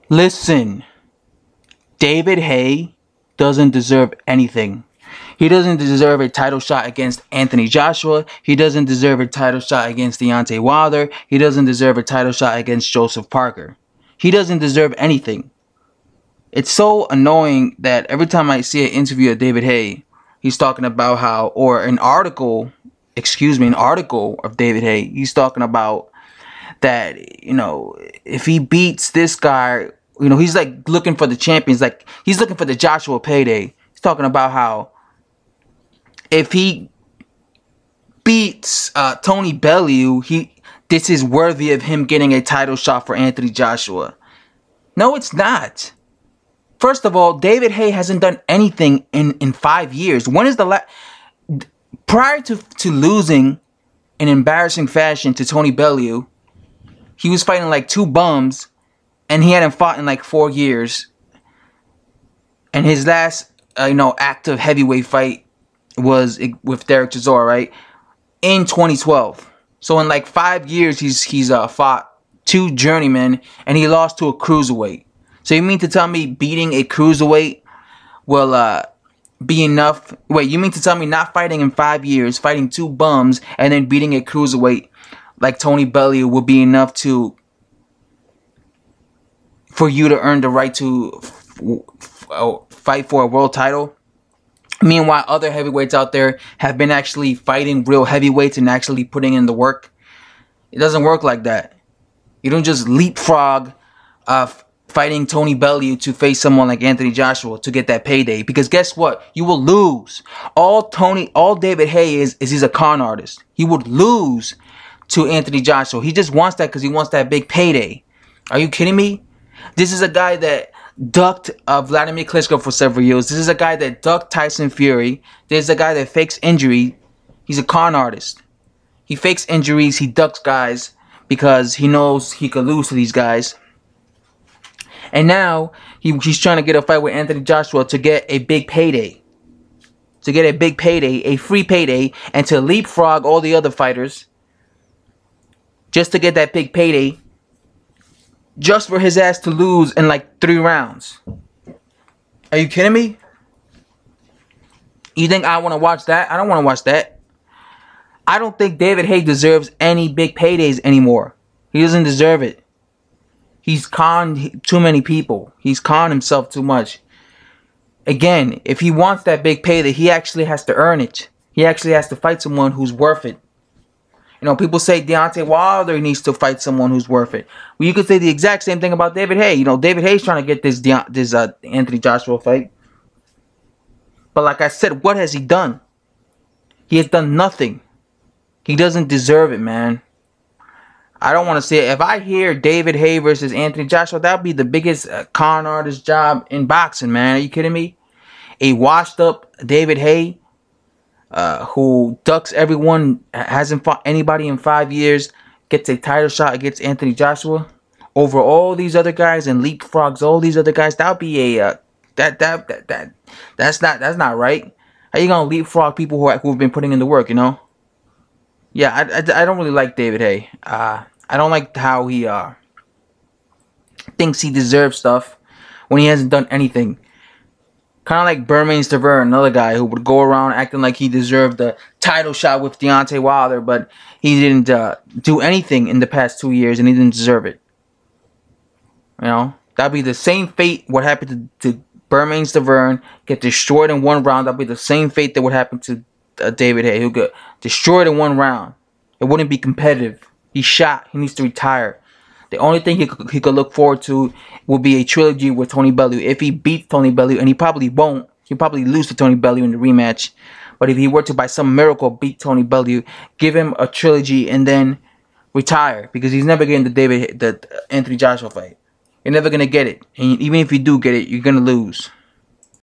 Listen, David Haye doesn't deserve anything. He doesn't deserve a title shot against Anthony Joshua. He doesn't deserve a title shot against Deontay Wilder. He doesn't deserve a title shot against Joseph Parker. He doesn't deserve anything. It's so annoying that every time I see an interview of David Haye, he's talking about how, or an article of David Haye, he's talking about that, if he beats this guy, he's like looking for the champions, like he's looking for the Joshua Payday. He's talking about how if he beats Tony Bellew, this is worthy of him getting a title shot for Anthony Joshua. No, it's not. First of all, David Haye hasn't done anything in 5 years. When is the last? Prior to losing in embarrassing fashion to Tony Bellew, he was fighting like two bums, and he hadn't fought in like 4 years. And his last, active heavyweight fight was with Derek Chisora, right? In 2012. So in like 5 years, he's fought two journeymen, and he lost to a cruiserweight. So you mean to tell me beating a cruiserweight will be enough? Wait, you mean to tell me not fighting in 5 years, fighting two bums, and then beating a cruiserweight like Tony Bellew will be enough for you to earn the right to fight for a world title? Meanwhile, other heavyweights out there have been actually fighting real heavyweights and actually putting in the work. It doesn't work like that. You don't just leapfrog fighting Tony Bellew to face someone like Anthony Joshua to get that payday. Because guess what? You will lose. All David Haye is he's a con artist. He would lose to Anthony Joshua. He just wants that because he wants that big payday. Are you kidding me? This is a guy that ducked Vladimir Klitschko for several years. This is a guy that ducked Tyson Fury. There's a guy that fakes injury. He's a con artist. He fakes injuries. He ducks guys because he knows he could lose to these guys. And now he's trying to get a fight with Anthony Joshua to get a big payday. To get a big payday, a free payday, and to leapfrog all the other fighters just to get that big payday, just for his ass to lose in like 3 rounds. Are you kidding me? You think I want to watch that? I don't want to watch that. I don't think David Haye deserves any big paydays anymore. He doesn't deserve it. He's conned too many people. He's conned himself too much. Again, if he wants that big payday, he actually has to earn it. He actually has to fight someone who's worth it. People say Deontay Wilder needs to fight someone who's worth it. Well, you could say the exact same thing about David Haye. David Haye's trying to get this Anthony Joshua fight. But like I said, what has he done? He has done nothing. He doesn't deserve it, man. I don't want to say it. If I hear David Haye versus Anthony Joshua, that would be the biggest con artist job in boxing, man. Are you kidding me? A washed up David Haye, who ducks everyone, hasn't fought anybody in 5 years, gets a title shot against Anthony Joshua over all these other guys and leapfrogs all these other guys. That would be a that's not right. How you gonna leapfrog people who've been putting in the work? Yeah, I don't really like David Haye. I don't like how he thinks he deserves stuff when he hasn't done anything. Kind of like Bermane another guy who would go around acting like he deserved the title shot with Deontay Wilder, but he didn't do anything in the past 2 years, and he didn't deserve it. That'd be the same fate what happened to Bermane get destroyed in 1 round. That'd be the same fate that would happen to David Haye. He'll get destroyed in 1 round. It wouldn't be competitive. He's shot. He needs to retire. The only thing he could look forward to will be a trilogy with Tony Bellew. If he beats Tony Bellew, and he probably won't, he'll probably lose to Tony Bellew in the rematch. But if he were to, by some miracle, beat Tony Bellew, give him a trilogy and then retire, because he's never getting the Anthony Joshua fight. You're never gonna get it, and even if you do get it, you're gonna lose.